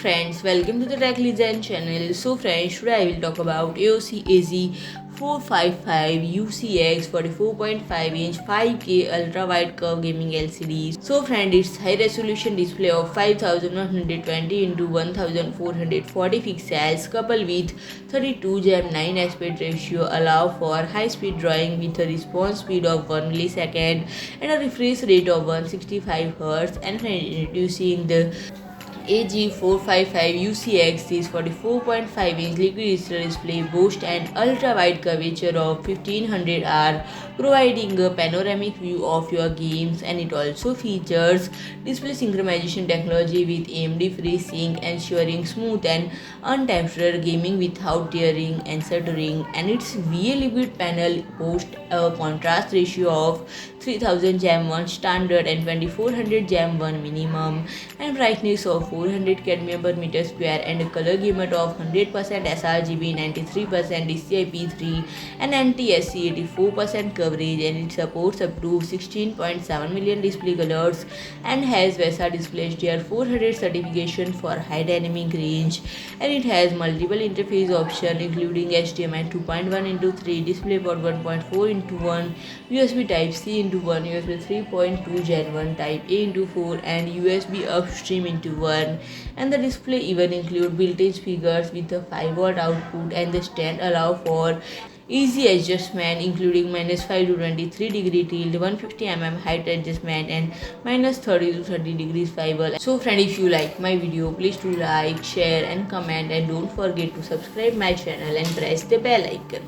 friends, welcome to the Tech Legend channel. So friends, today I will talk about AOC AG455UCX 44.5-inch 5K ultra-wide curve gaming LCD. So friend, its high-resolution display of 5120 into 1440 pixels coupled with 32:9 aspect ratio allow for high-speed drawing with a response speed of 1 millisecond and a refresh rate of 165 Hz, and introducing the AG455UCX is 44.5-inch liquid crystal display boasts an ultra-wide curvature of 1500R, providing a panoramic view of your games, and it also features display synchronization technology with AMD FreeSync, ensuring smooth and untempered gaming without tearing and stuttering, and its VA liquid panel boasts a contrast ratio of 3000 Gem1 standard and 2400 Gem1 minimum, and brightness of 400 cadmium per meter square, and a color gamut of 100% sRGB, 93% DCI-P3 and NTSC 84% coverage, and it supports up to 16.7 million display colors and has VESA DisplayHDR 400 certification for high dynamic range, and it has multiple interface options including HDMI 2.1x3, DisplayPort 1.4x1, USB Type-C x1, USB 3.2 Gen 1 Type A x 4, and USB upstream x 1, and the display even include built-in speakers with a 5-watt output, and the stand allow for easy adjustment including -5 to 23 degree tilt, 150 mm height adjustment, and -30 to 30 degrees swivel. So friend, if you like my video, please do like, share and comment, and don't forget to subscribe my channel and press the bell icon.